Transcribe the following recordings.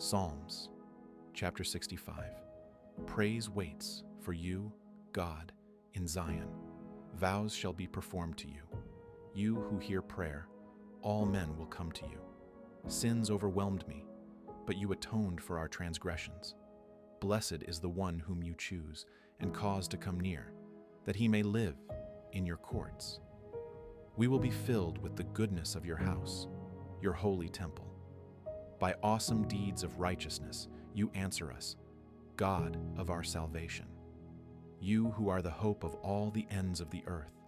Psalms, chapter 65. Praise waits for you, God, in Zion. Vows shall be performed to you. You who hear prayer, all men will come to you. Sins overwhelmed me, but you atoned for our transgressions. Blessed is the one whom you choose and cause to come near, that he may live in your courts. We will be filled with the goodness of your house, your holy temple. By awesome deeds of righteousness, you answer us, God of our salvation. You who are the hope of all the ends of the earth,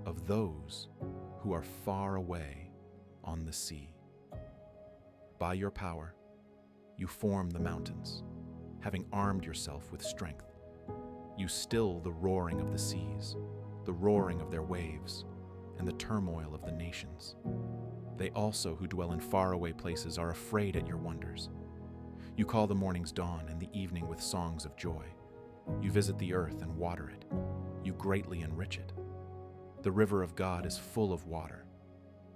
of those who are far away on the sea. By your power, you form the mountains, having armed yourself with strength. You still the roaring of the seas, the roaring of their waves, and the turmoil of the nations. They also who dwell in faraway places are afraid at your wonders. You call the morning's dawn and the evening with songs of joy. You visit the earth and water it. You greatly enrich it. The river of God is full of water.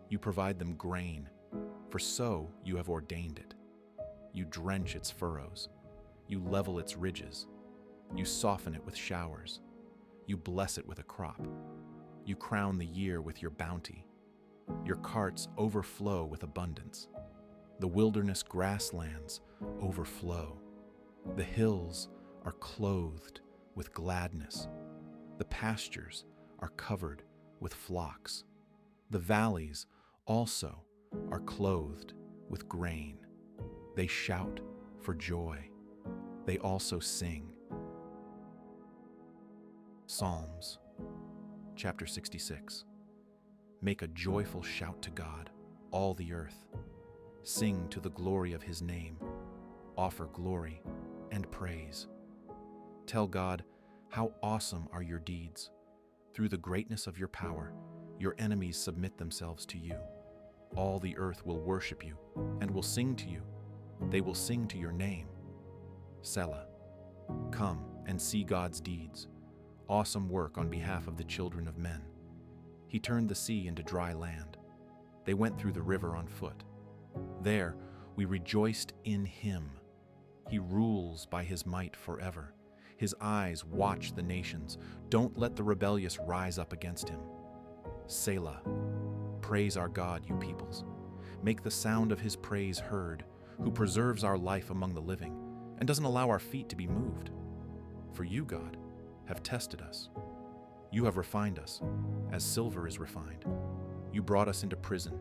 You provide them grain, for so you have ordained it. You drench its furrows. You level its ridges. You soften it with showers. You bless it with a crop. You crown the year with your bounty. Your carts overflow with abundance. The wilderness grasslands overflow. The hills are clothed with gladness. The pastures are covered with flocks. The valleys also are clothed with grain. They shout for joy. They also sing. Psalms, chapter 66. Make a joyful shout to God, all the earth. Sing to the glory of his name. Offer glory and praise. Tell God, how awesome are your deeds. Through the greatness of your power, your enemies submit themselves to you. All the earth will worship you and will sing to you. They will sing to your name. Selah. Come and see God's deeds. Awesome work on behalf of the children of men. He turned the sea into dry land. They went through the river on foot. There we rejoiced in him. He rules by his might forever. His eyes watch the nations. Don't let the rebellious rise up against him. Selah. Praise our God, you peoples. Make the sound of his praise heard, who preserves our life among the living and doesn't allow our feet to be moved. For you, God, have tested us. You have refined us, as silver is refined. You brought us into prison.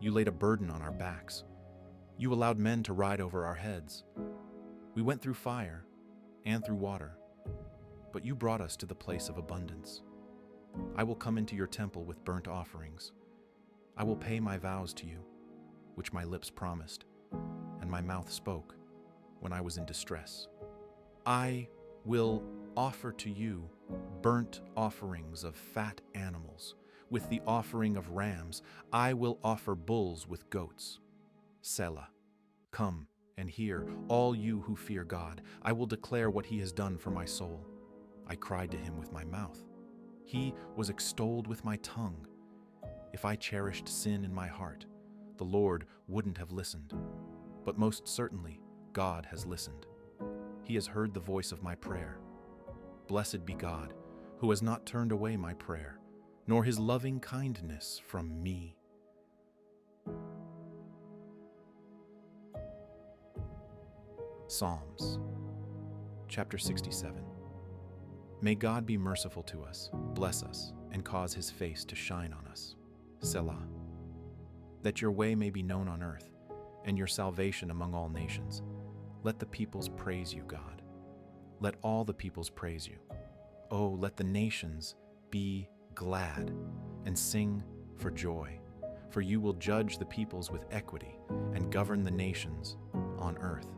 You laid a burden on our backs. You allowed men to ride over our heads. We went through fire and through water, but you brought us to the place of abundance. I will come into your temple with burnt offerings. I will pay my vows to you, which my lips promised, and my mouth spoke when I was in distress. I will offer to you burnt offerings of fat animals. With the offering of rams, I will offer bulls with goats. Selah. Come and hear, all you who fear God. I will declare what he has done for my soul. I cried to him with my mouth. He was extolled with my tongue. If I cherished sin in my heart, the Lord wouldn't have listened. But most certainly, God has listened. He has heard the voice of my prayer. Blessed be God, who has not turned away my prayer, nor his loving kindness from me. Psalms, chapter 67. May God be merciful to us, bless us, and cause his face to shine on us. Selah. That your way may be known on earth, and your salvation among all nations. Let the peoples praise you, God. Let all the peoples praise you. Oh, let the nations be glad and sing for joy, for you will judge the peoples with equity and govern the nations on earth.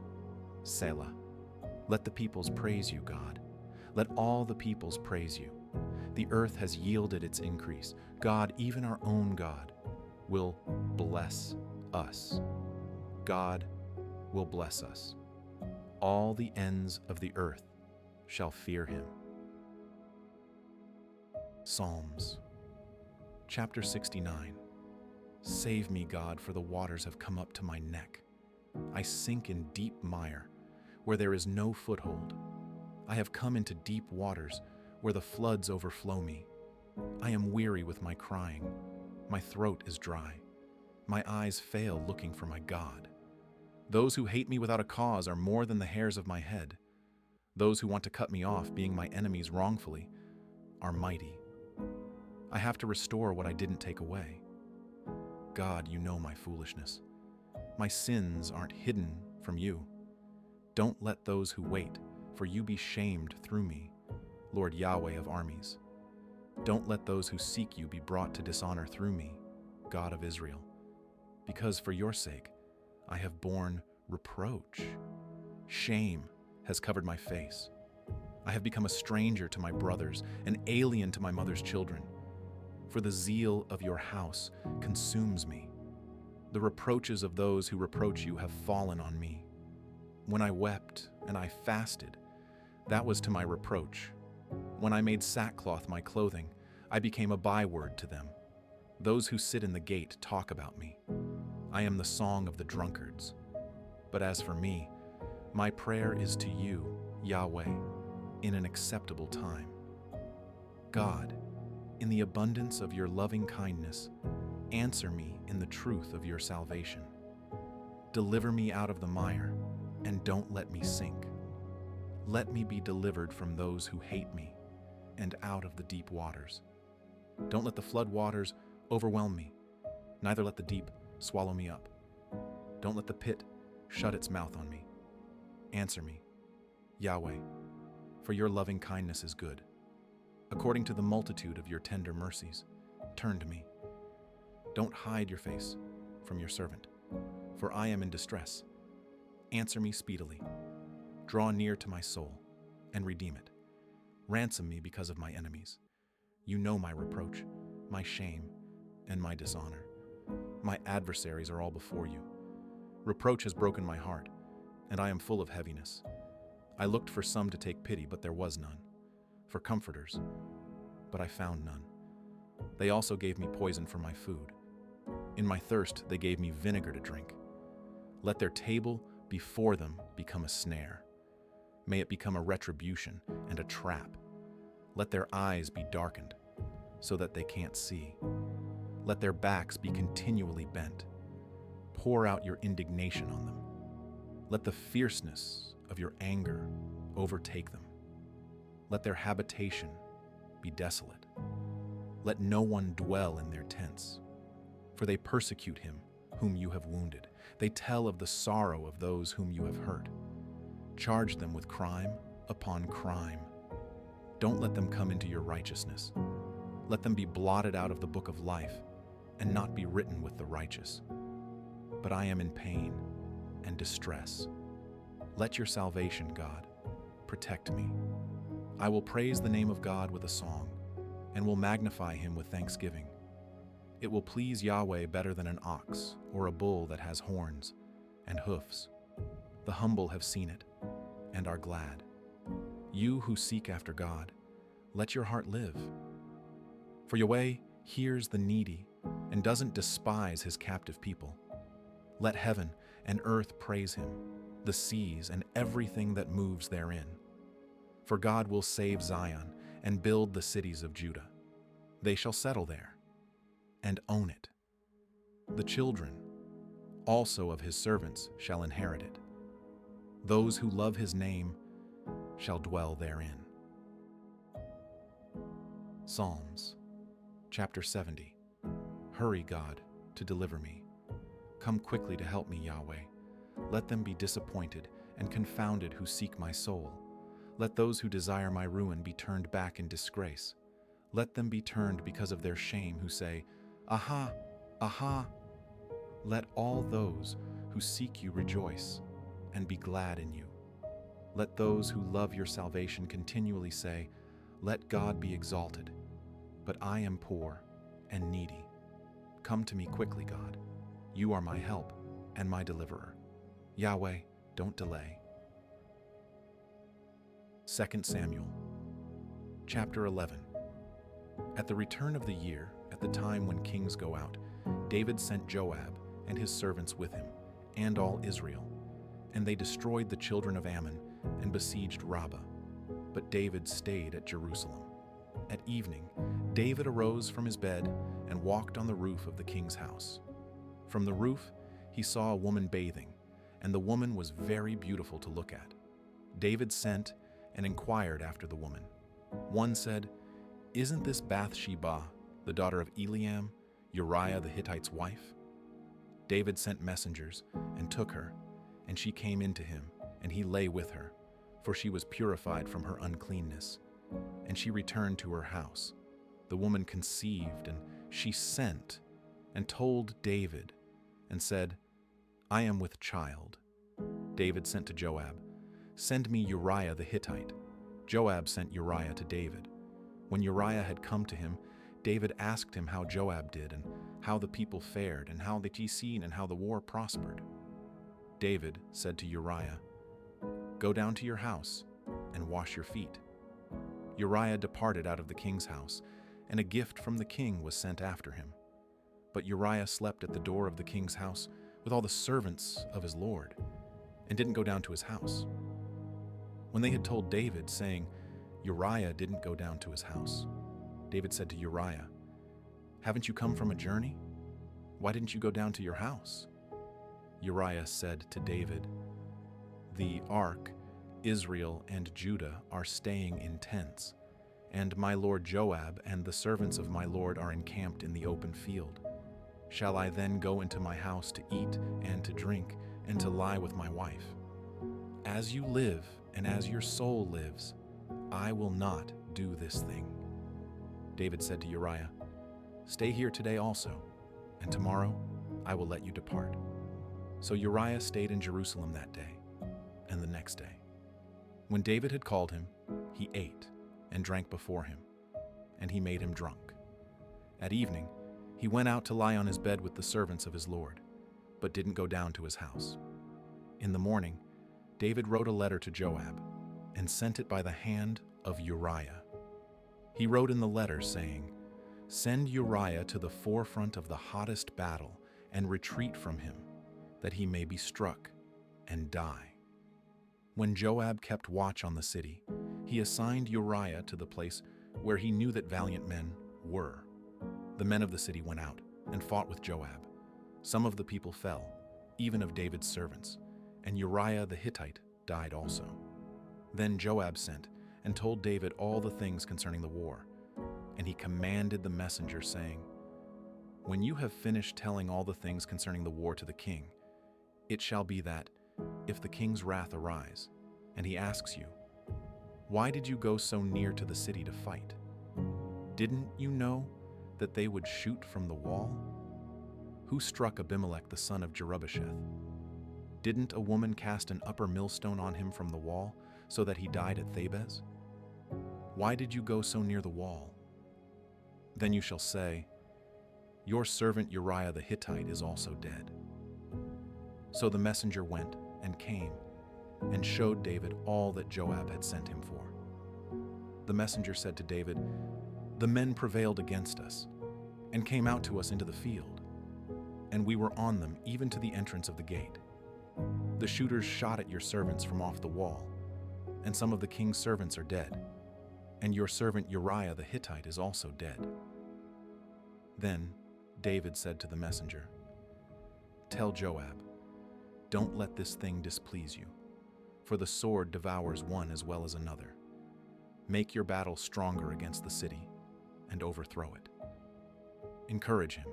Selah. Let the peoples praise you, God. Let all the peoples praise you. The earth has yielded its increase. God, even our own God, will bless us. God will bless us. All the ends of the earth shall fear him. Psalms, chapter 69. Save me, God, for the waters have come up to my neck. I sink in deep mire, where there is no foothold. I have come into deep waters, where the floods overflow me. I am weary with my crying. My throat is dry. My eyes fail looking for my God. Those who hate me without a cause are more than the hairs of my head. Those who want to cut me off, being my enemies wrongfully, are mighty. I have to restore what I didn't take away. God, you know my foolishness. My sins aren't hidden from you. Don't let those who wait for you be shamed through me, Lord Yahweh of armies. Don't let those who seek you be brought to dishonor through me, God of Israel. Because for your sake, I have borne reproach. Shame has covered my face. I have become a stranger to my brothers, an alien to my mother's children. For the zeal of your house consumes me. The reproaches of those who reproach you have fallen on me. When I wept and I fasted, that was to my reproach. When I made sackcloth my clothing, I became a byword to them. Those who sit in the gate talk about me. I am the song of the drunkards. But as for me, my prayer is to you, Yahweh, in an acceptable time. God, in the abundance of your loving kindness, answer me in the truth of your salvation. Deliver me out of the mire, and don't let me sink. Let me be delivered from those who hate me, and out of the deep waters. Don't let the flood waters overwhelm me, neither let the deep swallow me up. Don't let the pit shut its mouth on me. Answer me, Yahweh, for your loving kindness is good. According to the multitude of your tender mercies, turn to me. Don't hide your face from your servant, for I am in distress. Answer me speedily. Draw near to my soul and redeem it. Ransom me because of my enemies. You know my reproach, my shame, and my dishonor. My adversaries are all before you. Reproach has broken my heart, and I am full of heaviness. I looked for some to take pity, but there was none. For comforters, but I found none. They also gave me poison for my food. In my thirst, they gave me vinegar to drink. Let their table before them become a snare. May it become a retribution and a trap. Let their eyes be darkened, so that they can't see. Let their backs be continually bent. Pour out your indignation on them. Let the fierceness of your anger overtake them. Let their habitation be desolate. Let no one dwell in their tents, for they persecute him whom you have wounded. They tell of the sorrow of those whom you have hurt. Charge them with crime upon crime. Don't let them come into your righteousness. Let them be blotted out of the book of life and not be written with the righteous. But I am in pain and distress. Let your salvation, God, protect me. I will praise the name of God with a song and will magnify him with thanksgiving. It will please Yahweh better than an ox or a bull that has horns and hoofs. The humble have seen it and are glad. You who seek after God, let your heart live. For Yahweh hears the needy and doesn't despise his captive people. Let heaven and earth praise him, the seas and everything that moves therein. For God will save Zion and build the cities of Judah. They shall settle there and own it. The children also of his servants shall inherit it. Those who love his name shall dwell therein. Psalms, chapter 70. Hurry, God, to deliver me. Come quickly to help me, Yahweh. Let them be disappointed and confounded who seek my soul. Let those who desire my ruin be turned back in disgrace. Let them be turned because of their shame who say, Aha, aha. Let all those who seek you rejoice and be glad in you. Let those who love your salvation continually say, Let God be exalted. But I am poor and needy. Come to me quickly, God. You are my help and my deliverer. Yahweh, don't delay. 2 Samuel, chapter 11. At the return of the year, at the time when kings go out, David sent Joab and his servants with him, and all Israel, and they destroyed the children of Ammon and besieged Rabbah. But David stayed at Jerusalem. At evening, David arose from his bed and walked on the roof of the king's house. From the roof, he saw a woman bathing, and the woman was very beautiful to look at. David sent and inquired after the woman. One said, "Isn't this Bathsheba, the daughter of Eliam, Uriah the Hittite's wife?" David sent messengers and took her, and she came in to him, and he lay with her, for she was purified from her uncleanness. And she returned to her house. The woman conceived, and she sent and told David, and said, "I am with child." David sent to Joab, "Send me Uriah the Hittite." Joab sent Uriah to David. When Uriah had come to him, David asked him how Joab did, and how the people fared, and how the seen, and how the war prospered. David said to Uriah, "Go down to your house and wash your feet." Uriah departed out of the king's house, and a gift from the king was sent after him. But Uriah slept at the door of the king's house with all the servants of his lord, and didn't go down to his house. When they had told David, saying, "Uriah didn't go down to his house," David said to Uriah, "Haven't you come from a journey? Why didn't you go down to your house?" Uriah said to David, "The ark, Israel and Judah are staying in tents, and my lord Joab and the servants of my lord are encamped in the open field. Shall I then go into my house to eat and to drink and to lie with my wife? As you live and as your soul lives, I will not do this thing." David said to Uriah, "Stay here today also, and tomorrow I will let you depart." So Uriah stayed in Jerusalem that day and the next day. When David had called him, he ate and drank before him, and he made him drunk. At evening, he went out to lie on his bed with the servants of his lord, but didn't go down to his house. In the morning, David wrote a letter to Joab and sent it by the hand of Uriah. He wrote in the letter, saying, "Send Uriah to the forefront of the hottest battle and retreat from him, that he may be struck and die." When Joab kept watch on the city, he assigned Uriah to the place where he knew that valiant men were. The men of the city went out and fought with Joab. Some of the people fell, even of David's servants, and Uriah the Hittite died also. Then Joab sent and told David all the things concerning the war, and he commanded the messenger, saying, "When you have finished telling all the things concerning the war to the king, it shall be that, if the king's wrath arise, and he asks you, 'Why did you go so near to the city to fight? Didn't you know that they would shoot from the wall? Who struck Abimelech the son of Jerubbesheth? Didn't a woman cast an upper millstone on him from the wall, so that he died at Thebez? Why did you go so near the wall?' Then you shall say, 'Your servant Uriah the Hittite is also dead.'" So the messenger went and came and showed David all that Joab had sent him for. The messenger said to David, "The men prevailed against us and came out to us into the field, and we were on them even to the entrance of the gate. The shooters shot at your servants from off the wall, and some of the king's servants are dead, and your servant Uriah the Hittite is also dead." Then David said to the messenger, "Tell Joab, don't let this thing displease you, for the sword devours one as well as another. Make your battle stronger against the city and overthrow it. Encourage him."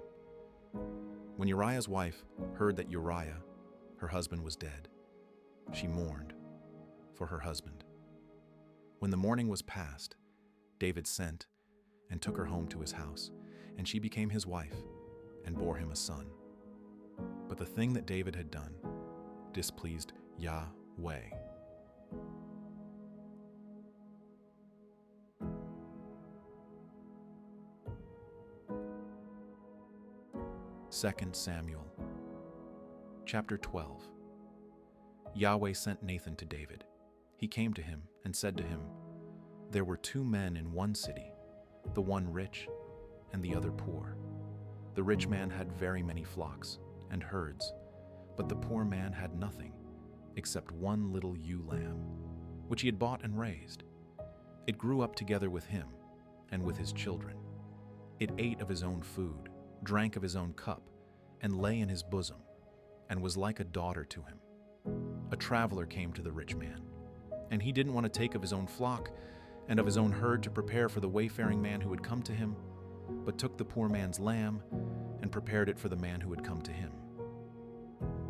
When Uriah's wife heard that Uriah, her husband, was dead, she mourned for her husband. When the mourning was past, David sent and took her home to his house, and she became his wife and bore him a son. But the thing that David had done displeased Yahweh. Second Samuel, chapter 12. Yahweh sent Nathan to David. He came to him and said to him, "There were two men in one city, the one rich and the other poor. The rich man had very many flocks and herds, but the poor man had nothing except one little ewe lamb, which he had bought and raised. It grew up together with him and with his children. It ate of his own food, drank of his own cup, and lay in his bosom, and was like a daughter to him. A traveler came to the rich man, and he didn't want to take of his own flock and of his own herd to prepare for the wayfaring man who had come to him, but took the poor man's lamb and prepared it for the man who had come to him.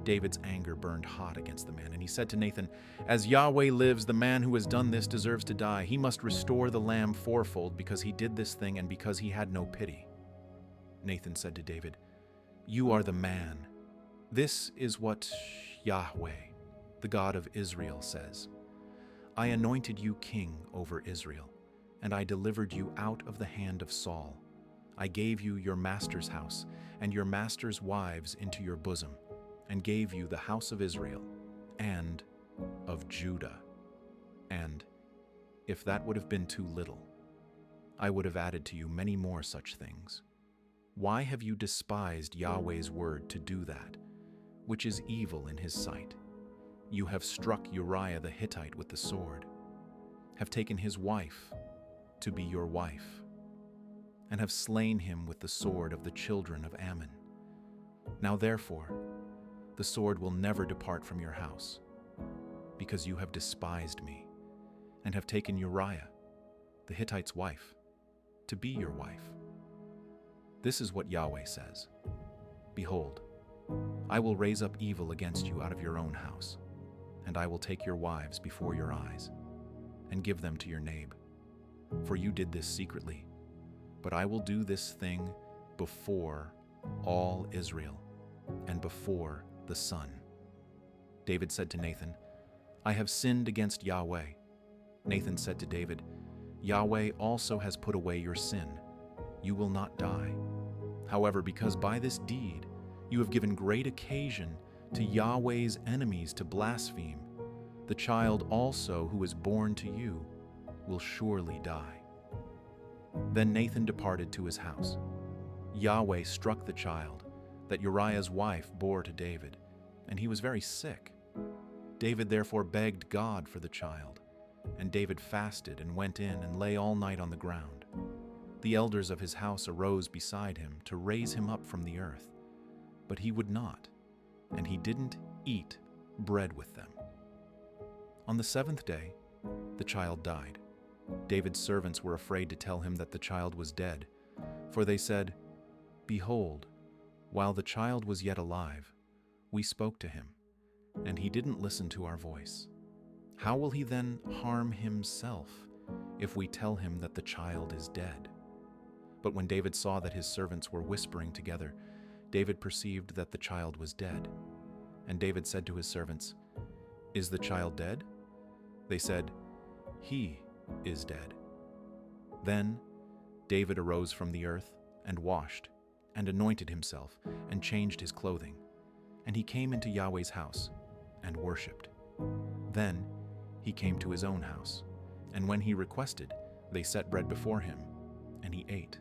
David's anger burned hot against the man, and he said to Nathan, "As Yahweh lives, the man who has done this deserves to die. He must restore the lamb fourfold because he did this thing and because he had no pity." Nathan said to David, "You are the man. This is what Yahweh, the God of Israel, says. I anointed you king over Israel, and I delivered you out of the hand of Saul. I gave you your master's house and your master's wives into your bosom, and gave you the house of Israel and of Judah. And if that would have been too little, I would have added to you many more such things. Why have you despised Yahweh's word to do that, which is evil in his sight? You have struck Uriah the Hittite with the sword, have taken his wife to be your wife, and have slain him with the sword of the children of Ammon. Now therefore, the sword will never depart from your house, because you have despised me, and have taken Uriah, the Hittite's wife, to be your wife. This is what Yahweh says. Behold, I will raise up evil against you out of your own house, and I will take your wives before your eyes, and give them to your neighbor. For you did this secretly, but I will do this thing before all Israel, and before the sun." David said to Nathan, "I have sinned against Yahweh." Nathan said to David, "Yahweh also has put away your sin. You will not die. However, because by this deed you have given great occasion to Yahweh's enemies to blaspheme, the child also who is born to you will surely die." Then Nathan departed to his house. Yahweh struck the child that Uriah's wife bore to David, and he was very sick. David therefore begged God for the child, and David fasted and went in and lay all night on the ground. The elders of his house arose beside him to raise him up from the earth, but he would not, and he didn't eat bread with them. On the seventh day, the child died. David's servants were afraid to tell him that the child was dead, for they said, "Behold, while the child was yet alive, we spoke to him, and he didn't listen to our voice. How will he then harm himself if we tell him that the child is dead?" But when David saw that his servants were whispering together, David perceived that the child was dead. And David said to his servants, "Is the child dead?" They said, "He is dead." Then David arose from the earth and washed, and anointed himself, and changed his clothing. And he came into Yahweh's house, and worshipped. Then he came to his own house, and when he requested, they set bread before him, and he ate.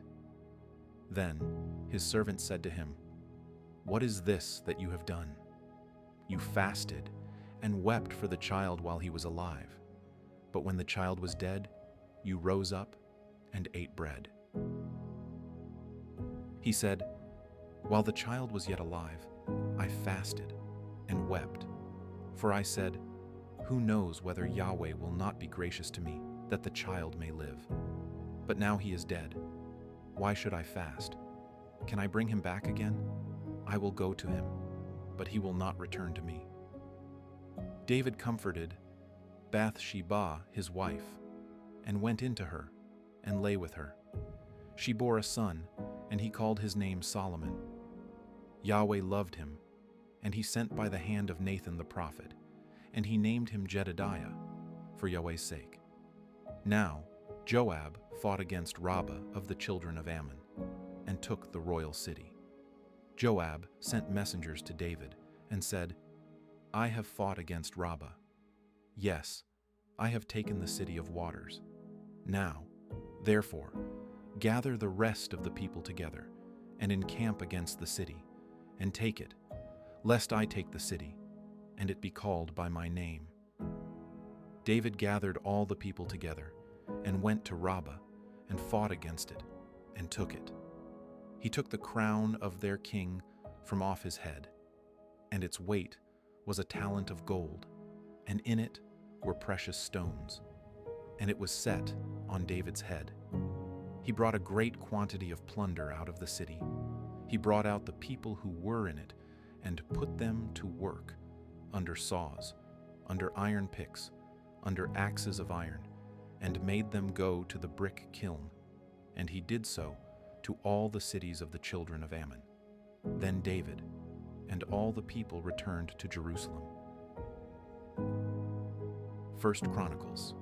Then his servants said to him, "What is this that you have done? You fasted and wept for the child while he was alive, but when the child was dead, you rose up and ate bread." He said, "While the child was yet alive, I fasted and wept. For I said, who knows whether Yahweh will not be gracious to me, that the child may live? But now he is dead. Why should I fast? Can I bring him back again? I will go to him, but he will not return to me." David comforted Bathsheba, his wife, and went into her and lay with her. She bore a son, and he called his name Solomon. Yahweh loved him, and he sent by the hand of Nathan the prophet, and he named him Jedidiah, for Yahweh's sake. Now Joab fought against Rabbah of the children of Ammon, and took the royal city. Joab sent messengers to David, and said, "I have fought against Rabbah. Yes, I have taken the city of waters. Now, therefore, gather the rest of the people together, and encamp against the city, and take it, lest I take the city. and it be called by my name. David gathered all the people together and went to Rabbah and fought against it and took it. He took the crown of their king from off his head, and its weight was a talent of gold, and in it were precious stones, and it was set on David's head. He brought a great quantity of plunder out of the city. He brought out the people who were in it and put them to work under saws, under iron picks, under axes of iron, and made them go to the brick kiln. And he did so to all the cities of the children of Ammon. Then David and all the people returned to Jerusalem. 1 Chronicles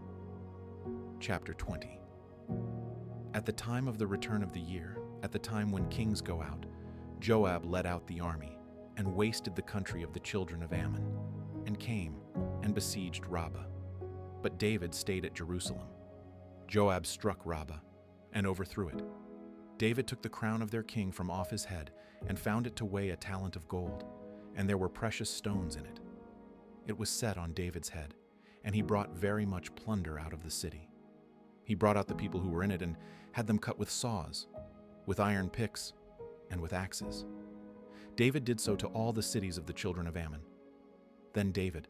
Chapter 20. At the time of the return of the year, at the time when kings go out, Joab led out the army and wasted the country of the children of Ammon, and came and besieged Rabbah. But David stayed at Jerusalem. Joab struck Rabbah and overthrew it. David took the crown of their king from off his head and found it to weigh a talent of gold, and there were precious stones in it. It was set on David's head, and he brought very much plunder out of the city. He brought out the people who were in it and had them cut with saws, with iron picks, and with axes. David did so to all the cities of the children of Ammon. Then David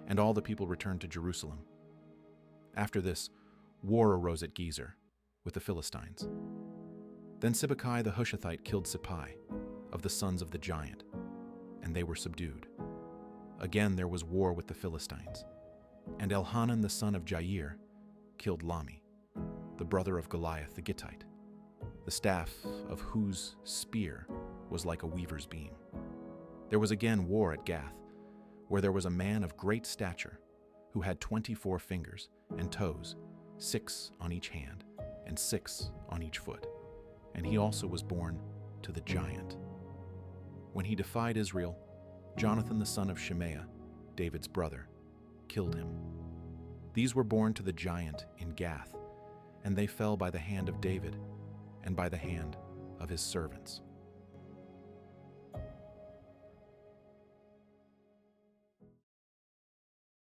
and all the people returned to Jerusalem. After this, war arose at Gezer with the Philistines. Then Sibbecai the Hushathite killed Sippai of the sons of the giant, and they were subdued. Again there was war with the Philistines, and Elhanan the son of Jair killed Lami, the brother of Goliath the Gittite, the staff of whose spear was like a weaver's beam. There was again war at Gath, where there was a man of great stature who had 24 fingers and toes, 6 on each hand and 6 on each foot, and he also was born to the giant. When he defied Israel, Jonathan the son of Shimea, David's brother, killed him. These were born to the giant in Gath, and they fell by the hand of David and by the hand of his servants.